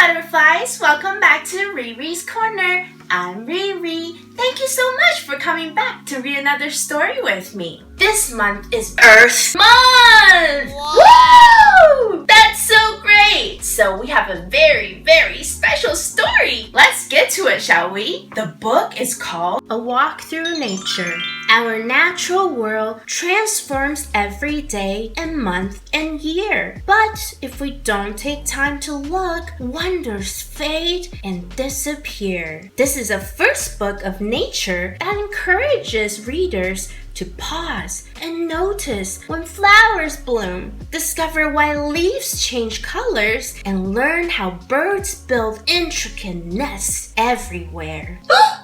butterflies, welcome back to RiRi's Corner. I'm RiRi. Thank you so much for coming back to read another story with me. This month is Earth Month! Woo! That's so great! So we have a very, very special story. Let's get to it, shall we? The book is called A Walk Through Nature. Our natural world transforms every day and month and year. But if we don't take time to look, wonders fade and disappear. This is a first book of nature that encourages readers to pause and notice when flowers bloom, discover why leaves change colors, and learn how birds build intricate nests everywhere.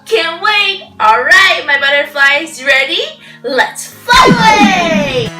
Can't wait! Alright, my butterflies, you ready? Let's fly away!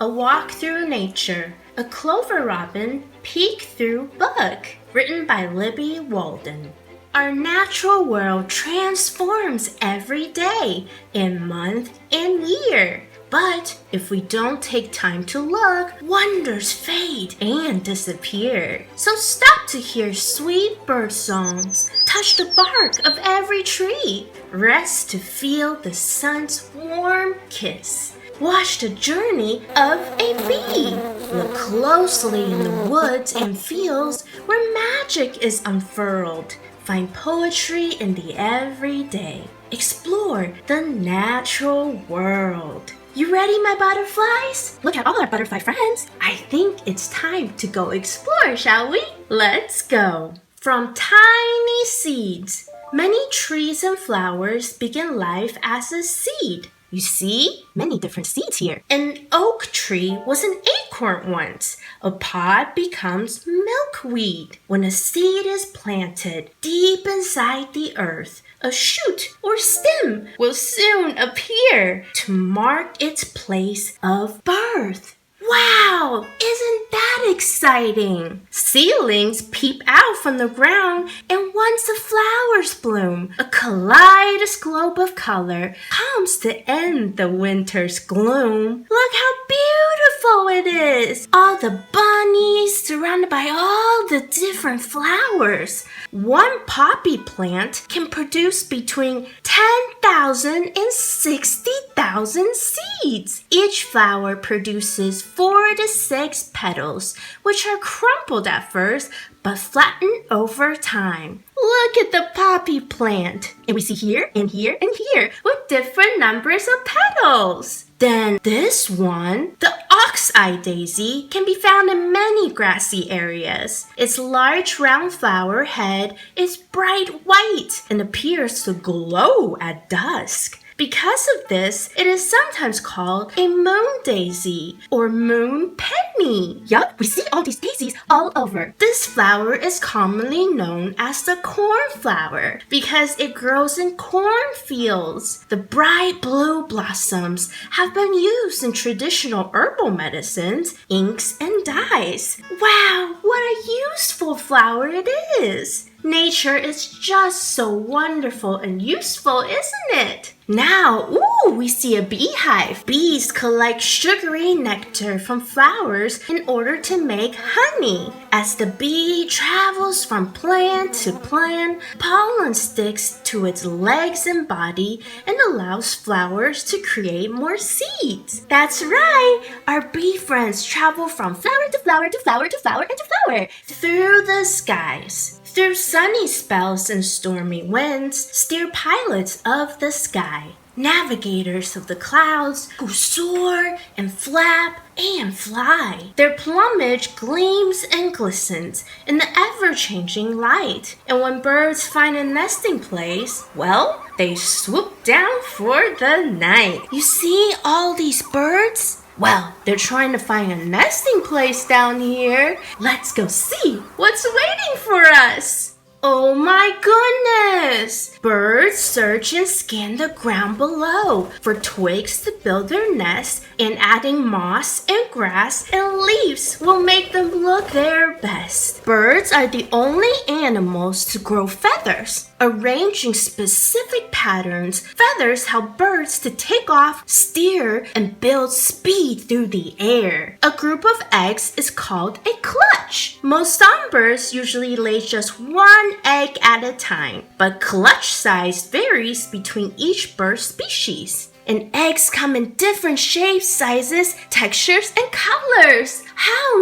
A Walk Through Nature, a Clover Robin Peek Through book, written by Libby, Walden. Our natural world transforms every day, in month and year. But if we don't take time to look, wonders fade and disappear. So stop to hear sweet bird songs, touch the bark of every tree, rest to feel the sun's warm kiss. Watch the journey of a bee. Look closely in the woods and fields where magic is unfurled. Find poetry in the everyday. Explore the natural world. You ready, my butterflies? Look at all our butterfly friends. I think it's time to go explore, shall we? Let's go. From tiny seeds, many trees and flowers begin life as a seed. You see? Many different seeds here. An oak tree was an acorn once. A pod becomes milkweed. When a seed is planted deep inside the earth, a shoot or stem will soon appear to mark its place of birth. Wow! Isn't that exciting? Seedlings peep out from the ground, and once the flowers bloom, a kaleidoscope of color comes to end the winter's gloom. Look how beautiful it is! All the bunnies surrounded by all the different flowers. One poppy plant can produce between 10,000 and 60,000 seeds. Each flower produces 4 to 6 petals, which are crumpled at first but flatten over time. Look at the poppy plant. And we see here and here and here with different numbers of petals. Then this one, the ox-eye daisy, can be found in many grassy areas. Its large round flower head is bright white and appears to glow at dusk. Because of this, it is sometimes called a moon daisy or moon penny. Yup, we see all these daisies all over. This flower is commonly known as the cornflower because it grows in cornfields. The bright blue blossoms have been used in traditional herbal medicines, inks, and dyes. Wow, what a useful flower it is! Nature is just so wonderful and useful, isn't it? Now, we see a beehive. Bees collect sugary nectar from flowers in order to make honey. As the bee travels from plant to plant, pollen sticks to its legs and body and allows flowers to create more seeds. That's right! Our bee friends travel from flower to flower to flower to flower and to flower through the skies. Through sunny spells and stormy winds, steer pilots of the sky. Navigators of the clouds who soar and flap and fly. Their plumage gleams and glistens in the ever-changing light. And when birds find a nesting place, well, they swoop down for the night. You see all these birds? Well, they're trying to find a nesting place down here. Let's go see what's waiting for us. Oh my goodness! Birds search and scan the ground below for twigs to build their nests, and adding moss and grass and leaves will make them look their best. Birds are the only animals to grow feathers. Arranging specific patterns, feathers help birds to take off, steer, and build speed through the air. A group of eggs is called a clutch. Most songbirds usually lay just one egg at a time, but clutch size varies between each bird species. And eggs come in different shapes, sizes, textures, and colors. How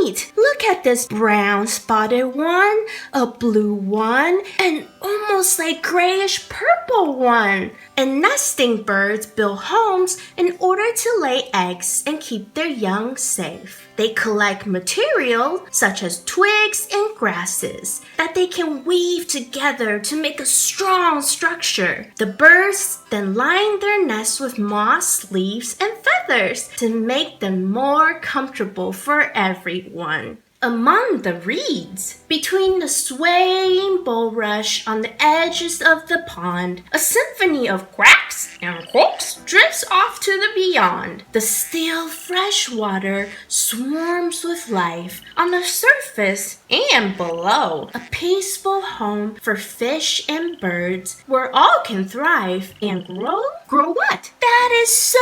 neat! Look at this brown spotted one, a blue one, and almost like grayish purple one. And nesting birds build homes in order to lay eggs and keep their young safe. They collect material such as twigs and grasses that they can weave together to make a strong structure. The birds then line their nests with moss, leaves, and feathers to make them more comfortable for everyone. Among the reeds, between the swaying bulrush on the edges of the pond, a symphony of quacks and croaks drifts off to the beyond. The still fresh water swarms with life on the surface and below, a peaceful home for fish and birds where all can thrive and grow. Grow what? That is so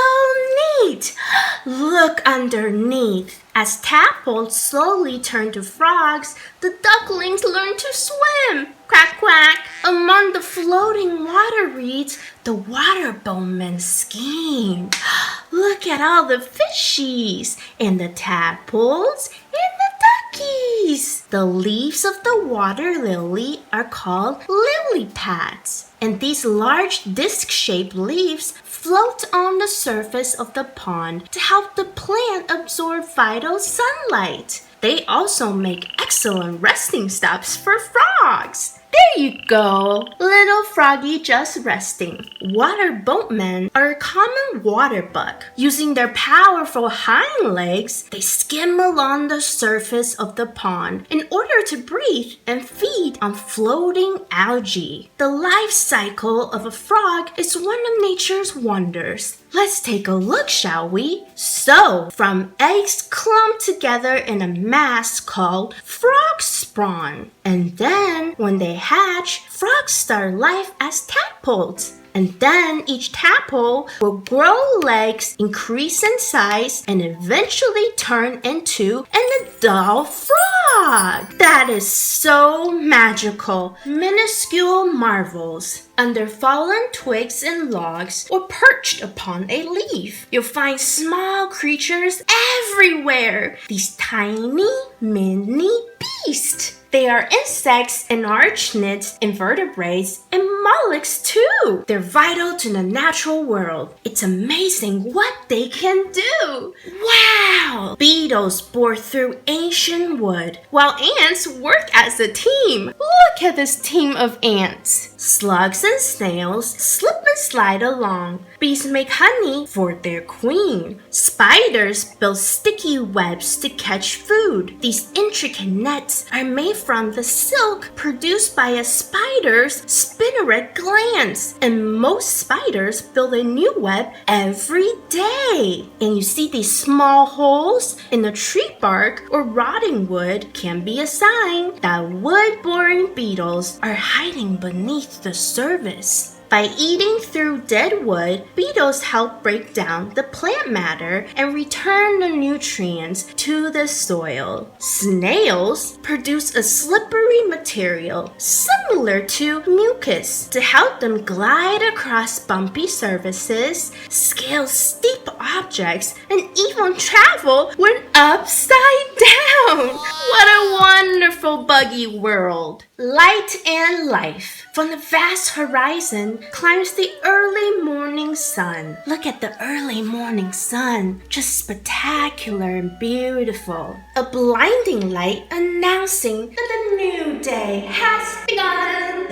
neat! Look underneath. As tadpoles slowly turn to frogs, the ducklings learn to swim. Quack, quack. Among the floating water reeds, the water boatmen scheme. Look at all the fishies and the tadpoles and the duckies. The leaves of the water lily are called lily pads. And these large disc-shaped leaves float on the surface of the pond to help the plant absorb vital sunlight. They also make excellent resting stops for frogs. There you go, little froggy just resting. Water boatmen are a common water bug. Using their powerful hind legs, they skim along the surface of the pond in order to breathe and feed on floating algae. The life cycle of a frog is one of nature's wonders. Let's take a look, shall we? So, from eggs clumped together in a mass called frog spawn. And then, when they hatch, frogs start life as tadpoles. And then each tadpole will grow legs, increase in size, and eventually turn into an adult frog. That is so magical. Minuscule marvels. Under fallen twigs and logs or perched upon a leaf, you'll find small creatures everywhere. These tiny, mini beasts. They are insects and arachnids, invertebrates, and mollusks too. They're vital to the natural world. It's amazing what they can do. Wow! Beetles bore through ancient wood, while ants work as a team. Look at this team of ants. Slugs and snails slip and slide along. Bees make honey for their queen. Spiders build sticky webs to catch food. These intricate nets are made from the silk produced by a spider's spinneret glands. And most spiders build a new web every day. And you see these small holes in the tree bark or rotting wood can be a sign that wood-boring beetles are hiding beneath the surface. By eating through dead wood, beetles help break down the plant matter and return the nutrients to the soil. Snails produce a slippery material similar to mucus to help them glide across bumpy surfaces, scale steep objects, and even travel when upside down. What a wonderful buggy world! Light and life. From the vast horizon climbs the early morning sun. Look at the early morning sun. Just spectacular and beautiful. A blinding light announcing that the new day has begun.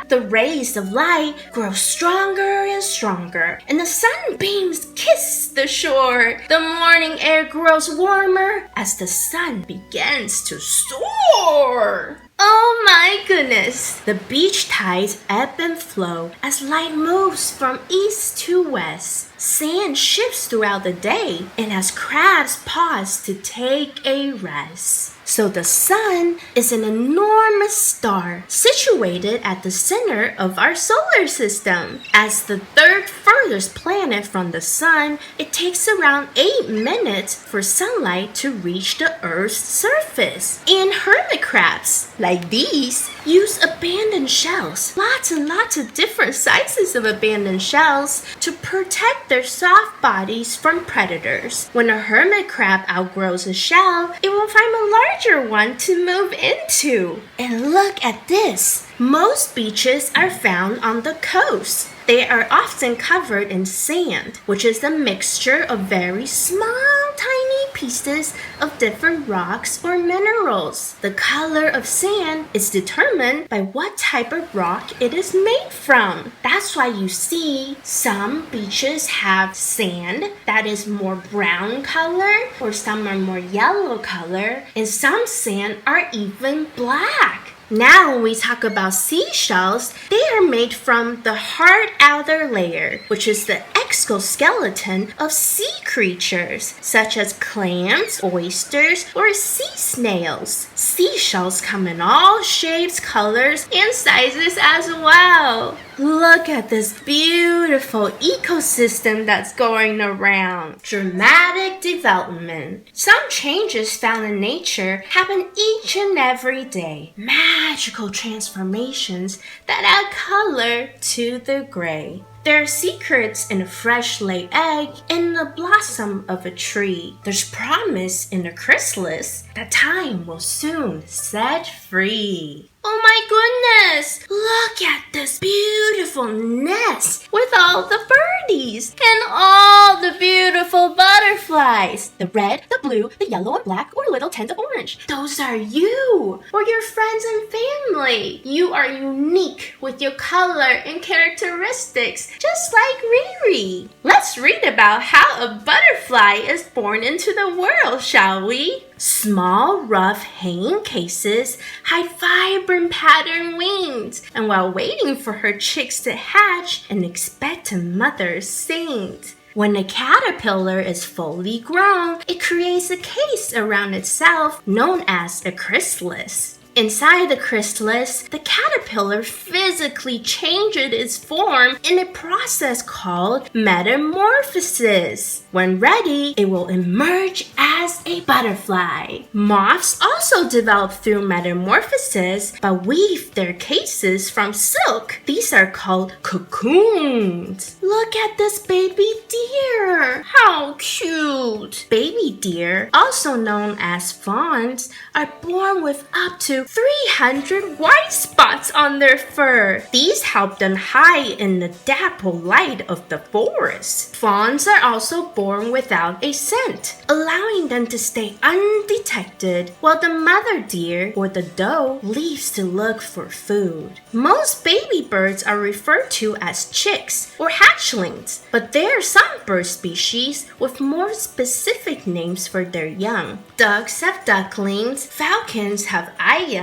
The rays of light grow stronger and stronger, and the sunbeams kiss the shore. The morning air grows warmer as the sun begins to soar. Oh my goodness! The beach tides ebb and flow as light moves from east to west. Sand shifts throughout the day, and as crabs pause to take a rest. So the sun is an enormous star situated at the center of our solar system. As the third furthest planet from the sun, it takes around 8 minutes for sunlight to reach the Earth's surface. And hermit crabs, like these, use abandoned shells, lots and lots of different sizes of abandoned shells, to protect their soft bodies from predators. When a hermit crab outgrows a shell, it will find a larger one to move into. And look at this! Most beaches are found on the coast. They are often covered in sand, which is a mixture of very small, tiny pieces of different rocks or minerals. The color of sand is determined by what type of rock it is made from. That's why you see some beaches have sand that is more brown color, or some are more yellow color, and some sand are even black. Now when we talk about seashells, they are made from the hard outer layer, which is the exoskeleton of sea creatures, such as clams, oysters, or sea snails. Seashells come in all shapes, colors, and sizes as well. Look at this beautiful ecosystem that's going around. Dramatic development. Some changes found in nature happen each and every day. Magical transformations that add color to the gray. There are secrets in a fresh laid egg and the blossom of a tree. There's promise in the chrysalis that time will soon set free. Oh my goodness! Look at this beautiful nest with all the birdies and all the beautiful butterflies. The red, the blue, the yellow and black, or little tint of orange. Those are you or your friends and family. You are unique with your color and characteristics, just like RiRi. Let's read about how a butterfly is born into the world, shall we? Small, rough, hanging cases hide vibrant patterned wings, and while waiting for her chicks to hatch, an expectant mother sings. When a caterpillar is fully grown, it creates a case around itself known as a chrysalis. Inside the chrysalis, the caterpillar physically changes its form in a process called metamorphosis. When ready, it will emerge as a butterfly. Moths also develop through metamorphosis but weave their cases from silk. These are called cocoons. Look at this baby deer. How cute! Baby deer, also known as fawns, are born with up to 300 white spots on their fur. These help them hide in the dapple light of the forest. Fawns are also born without a scent, allowing them to stay undetected while the mother deer or the doe leaves to look for food. Most baby birds are referred to as chicks or hatchlings, but there are some bird species with more specific names for their young. Ducks have ducklings, falcons have ayas,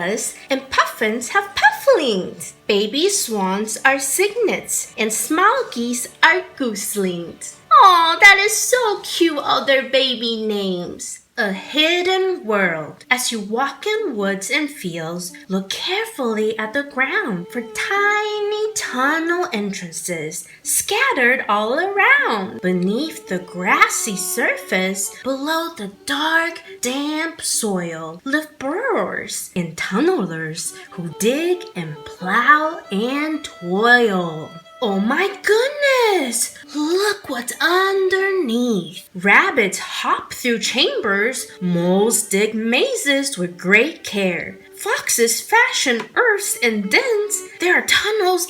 and puffins have pufflings. Baby swans are cygnets, and small geese are gooselings. Aw, that is so cute, all their baby names. A hidden world. As you walk in woods and fields, look carefully at the ground for tiny tunnel entrances scattered all around. Beneath the grassy surface, below the dark, damp soil, live burrowers and tunnelers who dig and plow and toil. Oh my goodness! Look what's underneath. Rabbits hop through chambers. Moles dig mazes with great care. Foxes fashion earths and dens. There are tunnels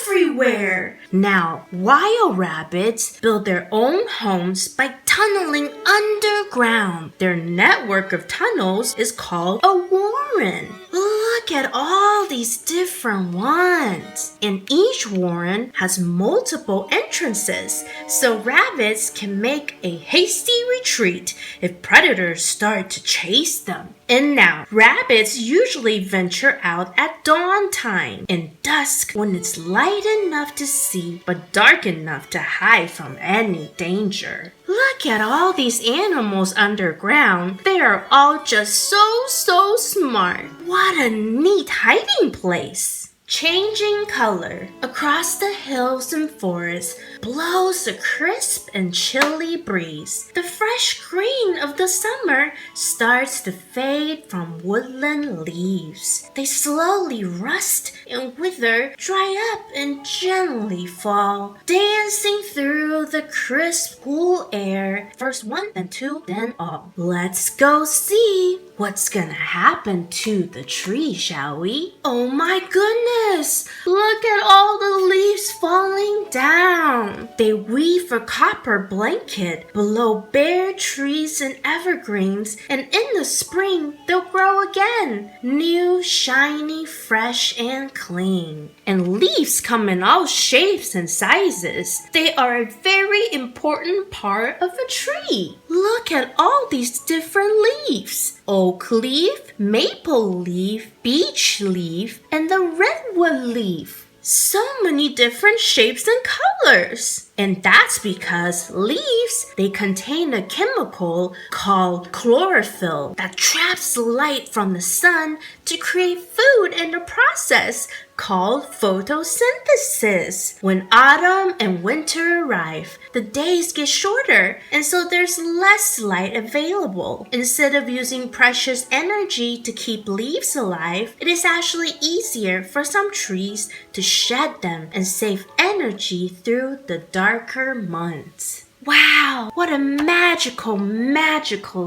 everywhere. Now, wild rabbits build their own homes by tunneling underground. Their network of tunnels is called a warren. Look Look at all these different ones. And each warren has multiple entrances, so rabbits can make a hasty retreat if predators start to chase them. And now, rabbits usually venture out at dawn time, in dusk when it's light enough to see but dark enough to hide from any danger. Look at all these animals underground. They are all just so smart. What a neat hiding place. Changing color. Across the hills and forests blows a crisp and chilly breeze. The fresh green of the summer starts to fade from woodland leaves. They slowly rust and wither, dry up and gently fall, dancing through the crisp, cool air. First one, then two, then all. Let's go see what's gonna happen to the tree, shall we? Oh my goodness! Look at all the leaves falling down. They weave a copper blanket below bare trees and evergreens, and in the spring they'll grow again, new, shiny, fresh, and clean. And leaves come in all shapes and sizes. They are a very important part of a tree. Look at all these different leaves. Oak leaf, maple leaf, beech leaf, and the redwood leaf. So many different shapes and colors. And that's because leaves, they contain a chemical called chlorophyll that traps light from the sun to create food in the process called photosynthesis. When autumn and winter arrive, the days get shorter, and so there's less light available. Instead of using precious energy to keep leaves alive, it is actually easier for some trees to shed them and save energy through the darker months. Wow, what a magical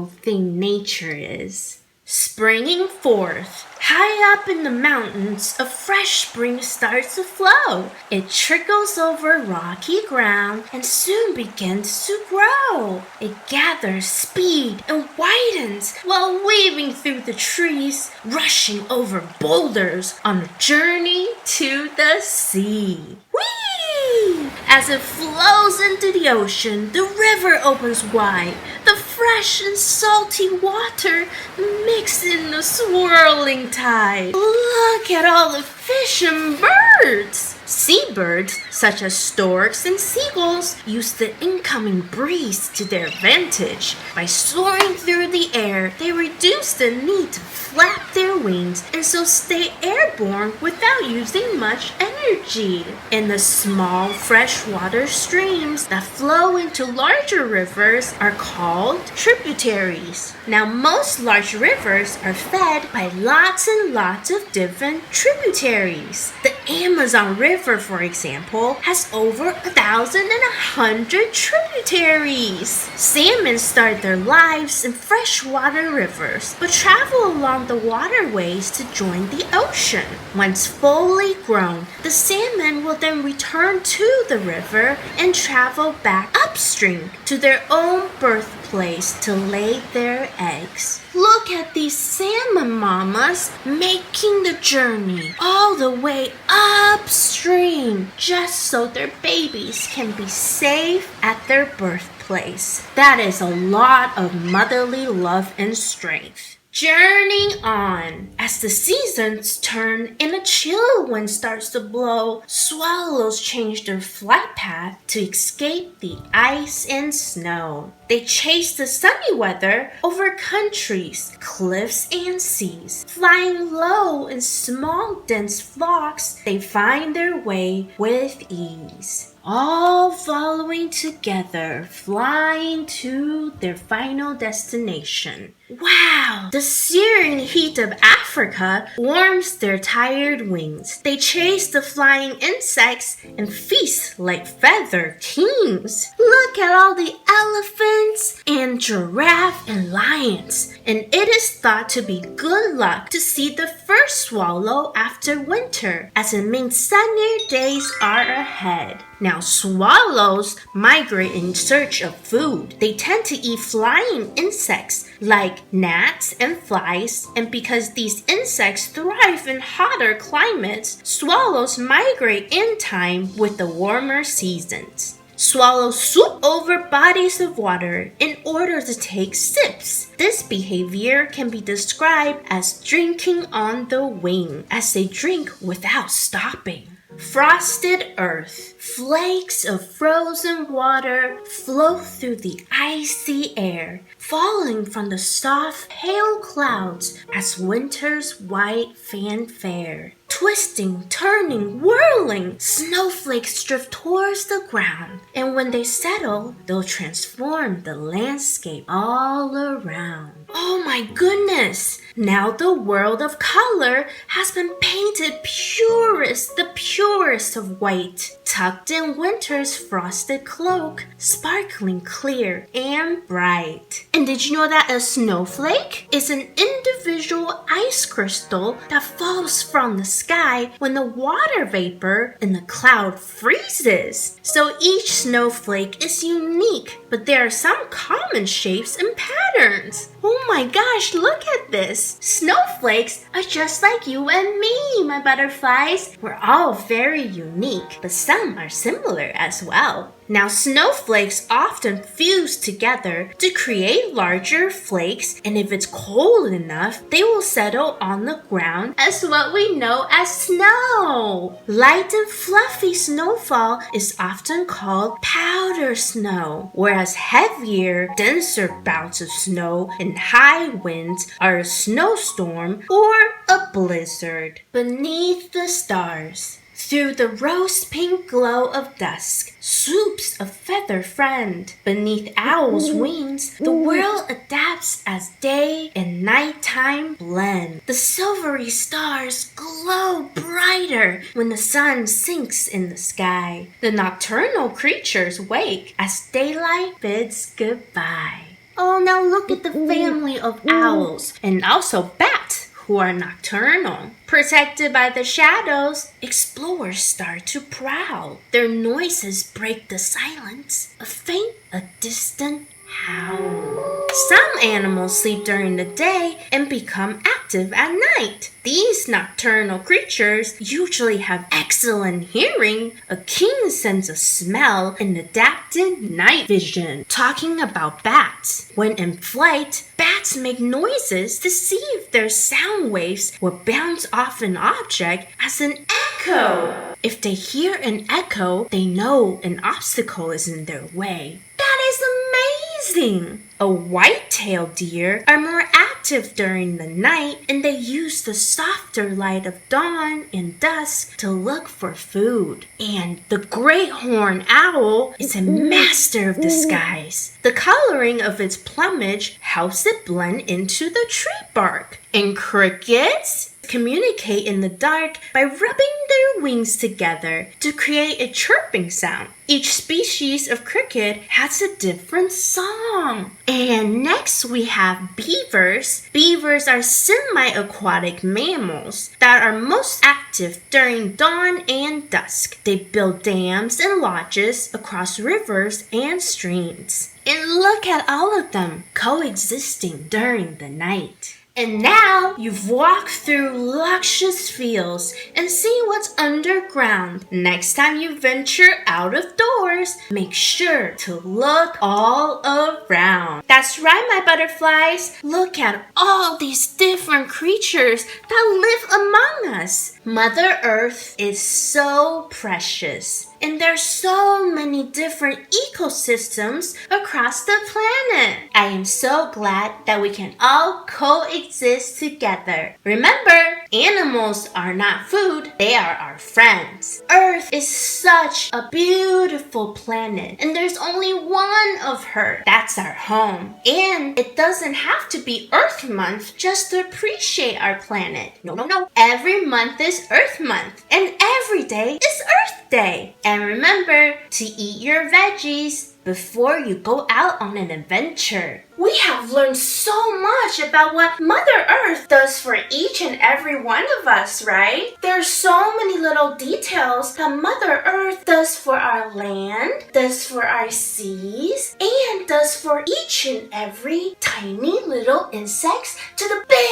thing nature is. Springing forth. High up in the mountains, a fresh spring starts to flow. It trickles over rocky ground and soon begins to grow. It gathers speed and widens while weaving through the trees, rushing over boulders on a journey to the sea. Whee! As it flows into the ocean, the river opens wide. The fresh and salty water mix in the swirling tide. Look at all the fish and birds. Seabirds, such as storks and seagulls, use the incoming breeze to their advantage. By soaring through the air, they reduce the need to flap their wings and so stay airborne without using much energy. And the small freshwater streams that flow into larger rivers are called tributaries. Now, most large rivers are fed by lots and lots of different tributaries. The Amazon River, for example, has over 1,100 tributaries. Salmon start their lives in freshwater rivers, but travel along the waterways to join the ocean. Once fully grown, the salmon will then return to the river and travel back upstream to their own birthplace to lay their eggs. Look at these salmon mamas making the journey all the way upstream just so their babies can be safe at their birthplace. That is a lot of motherly love and strength. Journeying on. As the seasons turn and a chill wind starts to blow, swallows change their flight path to escape the ice and snow. They chase the sunny weather over countries, cliffs, and seas. Flying low in small, dense flocks, they find their way with ease. All following together, flying to their final destination. Wow! The searing heat of Africa warms their tired wings. They chase the flying insects and feast like feather kings. Look look at all the elephants and giraffe and lions. And it is thought to be good luck to see the first swallow after winter, as it means sunnier days are ahead. Now, swallows migrate in search of food. They tend to eat flying insects like gnats and flies, and because these insects thrive in hotter climates, swallows migrate in time with the warmer seasons. Swallows swoop over bodies of water in order to take sips. This behavior can be described as drinking on the wing, as they drink without stopping. Frosted earth. Flakes of frozen water flow through the icy air, falling from the soft, pale clouds as winter's white fanfare. Twisting, turning, whirling, snowflakes drift towards the ground, and when they settle, they'll transform the landscape all around. Oh my goodness! Now the world of color has been painted the purest of white, tucked in winter's frosted cloak, sparkling clear and bright. And did you know that a snowflake is an individual ice crystal that falls from the sky when the water vapor in the cloud freezes? So each snowflake is unique, but there are some common shapes and patterns. Oh my gosh, look at this! Snowflakes are just like you and me, my butterflies. We're all very unique, but some are similar as well. Now, snowflakes often fuse together to create larger flakes, and if it's cold enough, they will settle on the ground as what we know as snow. Light and fluffy snowfall is often called powder snow, whereas heavier, denser bouts of snow and high winds are a snowstorm or a blizzard. Beneath the stars, through the rose-pink glow of dusk, swoops a feather friend. Beneath owls' wings, the world adapts as day and nighttime blend. The silvery stars glow brighter when the sun sinks in the sky. The nocturnal creatures wake as daylight bids goodbye. Oh, now look at the family of owls and also bats, who are nocturnal. Protected by the shadows, explorers start to prowl. Their noises break the silence, a distant howl. Some animals sleep during the day and become active at night. These nocturnal creatures usually have excellent hearing, a keen sense of smell, and adapted night vision. Talking about bats, when in flight, bats make noises to see if their sound waves will bounce off an object as an echo. If they hear an echo, they know an obstacle is in their way. That is amazing! A whitetail deer are more active during the night, and they use the softer light of dawn and dusk to look for food. And the great horned owl is a master of disguise. The coloring of its plumage helps it blend into the tree bark. And crickets communicate in the dark by rubbing their wings together to create a chirping sound. Each species of cricket has a different song. And next we have beavers. Beavers are semi-aquatic mammals that are most active during dawn and dusk. They build dams and lodges across rivers and streams. And look at all of them coexisting during the night. And now you've walked through luscious fields and see what's underground. Next time you venture out of doors, make sure to look all around. That's right, my butterflies. Look at all these different creatures that live among us. Mother Earth is so precious. And there's so many different ecosystems across the planet. I am so glad that we can all coexist together. Remember, animals are not food, they are our friends. Earth is such a beautiful planet, and there's only one of her. That's our home. And it doesn't have to be Earth Month just to appreciate our planet. No. Every month is Earth Month, and every day is Earth Day. And remember to eat your veggies. before you go out on an adventure. We have learned so much about what Mother Earth does for each and every one of us, right? There's so many little details that Mother Earth does for our land, does for our seas, and does for each and every tiny little insects to the big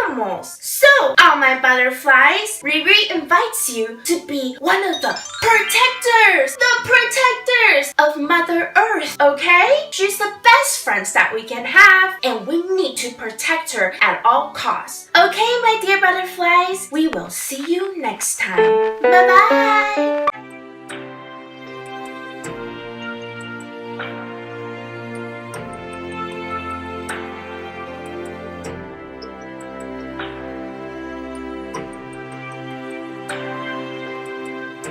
animals. So, all my butterflies, RiRi invites you to be one of the protectors of Mother Earth, okay? She's the best friends that we can have, and we need to protect her at all costs. Okay, my dear butterflies? We will see you next time. Bye-bye!